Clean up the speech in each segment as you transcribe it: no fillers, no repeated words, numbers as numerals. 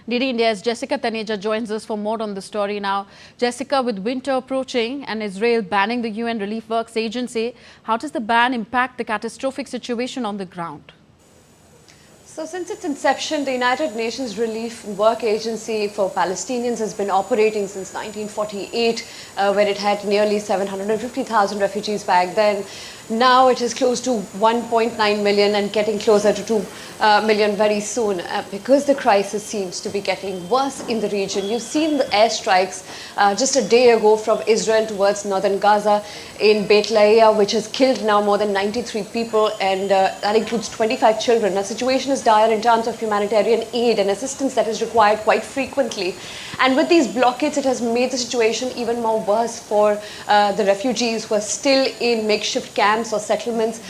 DD India's Jessica Taneja joins us for more on the story now. Jessica, with winter approaching and Israel banning the UN Relief Works Agency, how does the ban impact the catastrophic situation on the ground? So since its inception, the United Nations Relief Work Agency for Palestinians has been operating since 1948, where it had nearly 750,000 refugees back then. Now it is close to 1.9 million and getting closer to 2 million very soon, because the crisis seems to be getting worse in the region. You've seen the airstrikes just a day ago from Israel towards northern Gaza in Beit Lahiya, which has killed now more than 93 people, and that includes 25 children. The situation is dire in terms of humanitarian aid and assistance that is required quite frequently. And with these blockades, it has made the situation even more worse for the refugees who are still in makeshift camps or settlements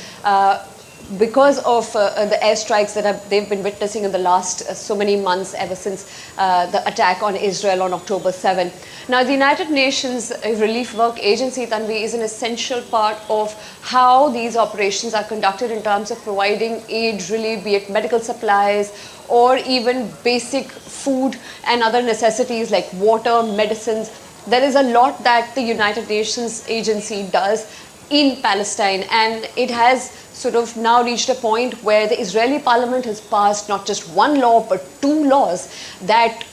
because of the airstrikes that they've been witnessing in the last so many months, ever since the attack on Israel on October 7. Now, the United Nations Relief Work Agency, Tanvi, is an essential part of how these operations are conducted in terms of providing aid, really, be it medical supplies or even basic food and other necessities like water, medicines. There is a lot that the United Nations Agency does in Palestine, and it has sort of now reached a point where the Israeli parliament has passed not just one law but two laws that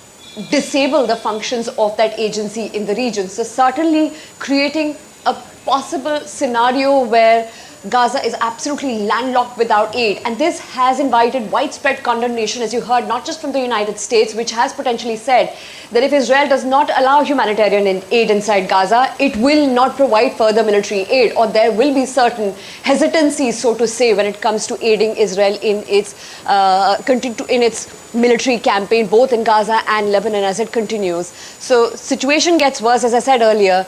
disable the functions of that agency in the region. So certainly creating a possible scenario where Gaza is absolutely landlocked without aid. And this has invited widespread condemnation, as you heard, not just from the United States, which has potentially said that if Israel does not allow humanitarian aid inside Gaza, it will not provide further military aid, or there will be certain hesitancies, so to say, when it comes to aiding Israel in its military campaign, both in Gaza and Lebanon, as it continues. So situation gets worse, as I said earlier,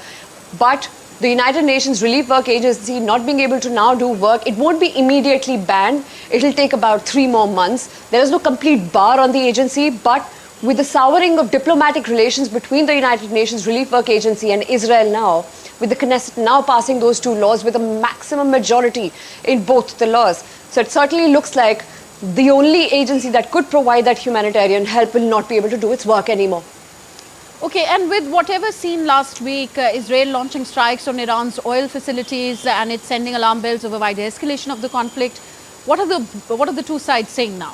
but the United Nations Relief Work Agency not being able to now do work, it won't be immediately banned. It'll take about 3 more months. There is no complete bar on the agency, but with the souring of diplomatic relations between the United Nations Relief Work Agency and Israel now, with the Knesset now passing those two laws with a maximum majority in both the laws. So it certainly looks like the only agency that could provide that humanitarian help will not be able to do its work anymore. Okay, and with whatever seen last week, Israel launching strikes on Iran's oil facilities and it's sending alarm bells over wider escalation of the conflict, what are the two sides saying now?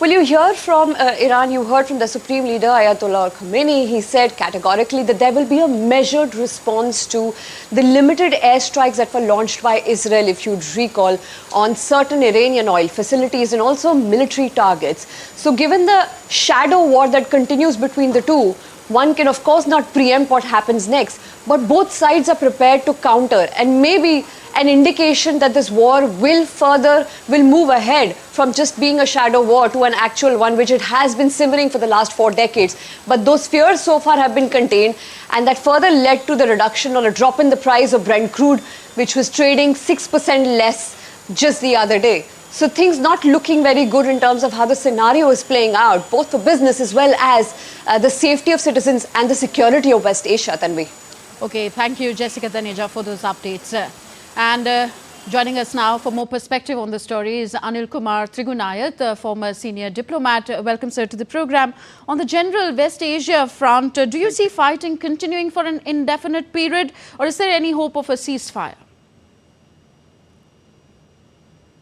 Well, you hear from Iran, you heard from the Supreme Leader Ayatollah Khamenei. He said categorically that there will be a measured response to the limited airstrikes that were launched by Israel, if you'd recall, on certain Iranian oil facilities and also military targets. So given the shadow war that continues between the two, one can of course not preempt what happens next, but both sides are prepared to counter, and maybe an indication that this war will move ahead from just being a shadow war to an actual one, which it has been simmering for the last 4 decades. But those fears so far have been contained, and that further led to the reduction or a drop in the price of Brent crude, which was trading 6% less just the other day. So things not looking very good in terms of how the scenario is playing out, both for business as well as the safety of citizens and the security of West Asia, Tanvi. Okay, thank you, Jessica Taneja, for those updates. And joining us now for more perspective on the story is Anil Kumar Trigunayat, the former senior diplomat. Welcome, sir, to the program. On the general West Asia front, do you see fighting continuing for an indefinite period, or is there any hope of a ceasefire?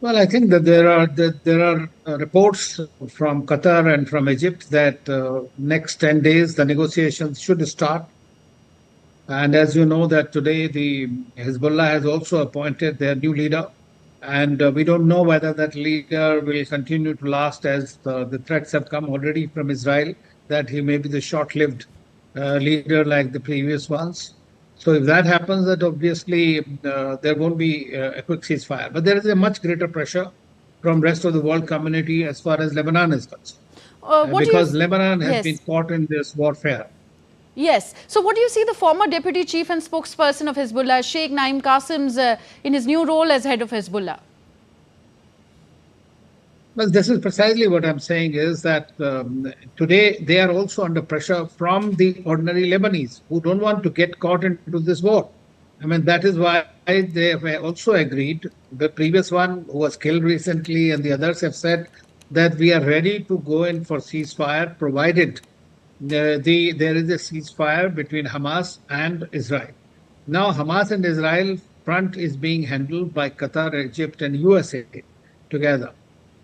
Well, I think that there are reports from Qatar and from Egypt that next 10 days the negotiations should start. And as you know, that today the Hezbollah has also appointed their new leader, and we don't know whether that leader will continue to last, as the threats have come already from Israel that he may be the short-lived leader like the previous ones. So if that happens, that obviously there won't be a quick ceasefire. But there is a much greater pressure from rest of the world community as far as Lebanon is concerned, because Lebanon has been caught in this warfare. Yes. So what do you see the former deputy chief and spokesperson of Hezbollah, Sheikh Naim Qasim's, in his new role as head of Hezbollah? Well, this is precisely what I'm saying, is that today they are also under pressure from the ordinary Lebanese who don't want to get caught into this war. I mean, that is why they have also agreed. The previous one who was killed recently and the others have said that we are ready to go in for ceasefire, provided there is a ceasefire between Hamas and Israel. Now, Hamas and Israel front is being handled by Qatar, Egypt, and USA together.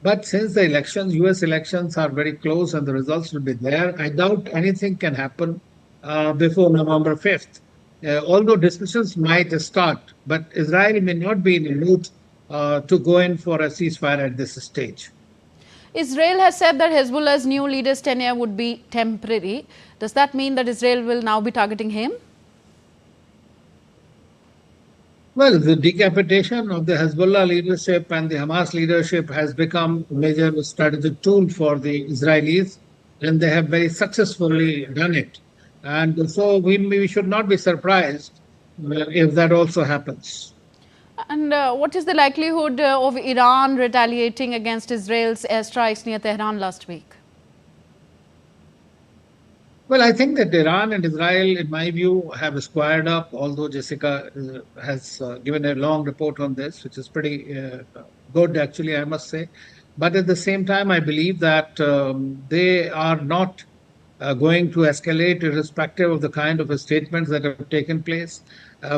But since the elections, US elections are very close and the results will be there, I doubt anything can happen before November 5th. Although discussions might start, but Israel may not be in the mood to go in for a ceasefire at this stage. Israel has said that Hezbollah's new leader's tenure would be temporary. Does that mean that Israel will now be targeting him? Well, the decapitation of the Hezbollah leadership and the Hamas leadership has become a major strategic tool for the Israelis, and they have very successfully done it. And so we should not be surprised if that also happens. And what is the likelihood of Iran retaliating against Israel's airstrikes near Tehran last week? Well, I think that Iran and Israel, in my view, have squared up, although Jessica has given a long report on this, which is pretty good, actually, I must say. But at the same time, I believe that they are not going to escalate irrespective of the kind of statements that have taken place.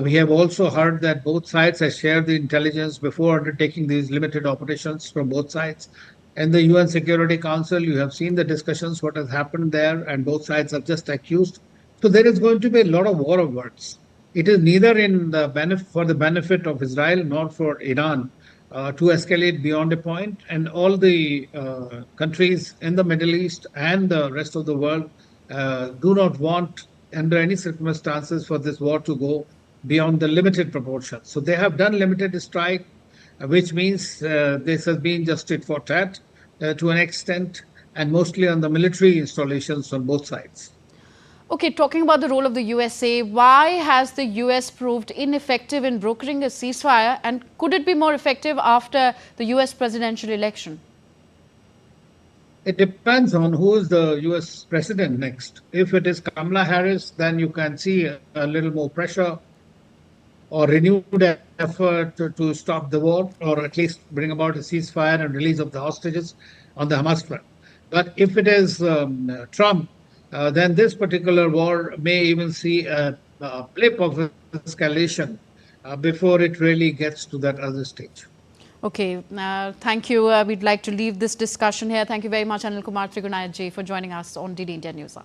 We have also heard that both sides have shared the intelligence before undertaking these limited operations from both sides. In the UN Security Council, you have seen the discussions, what has happened there, and both sides are just accused. So there is going to be a lot of war of words. It is neither in the for the benefit of Israel nor for Iran to escalate beyond a point. And all the countries in the Middle East and the rest of the world do not want, under any circumstances, for this war to go beyond the limited proportions. So they have done limited strike, which means this has been just tit for tat to an extent, and mostly on the military installations on both sides. Okay, talking about the role of the USA, why has the US proved ineffective in brokering a ceasefire, and could it be more effective after the US presidential election? It depends on who is the US president next. If it is Kamala Harris, then you can see a little more pressure or renewed effort to stop the war, or at least bring about a ceasefire and release of the hostages on the Hamas front. But if it is Trump, then this particular war may even see a blip of escalation before it really gets to that other stage. Okay, thank you. We'd like to leave this discussion here. Thank you very much, Anil Kumar Trigunayat ji, for joining us on DD India News Hour.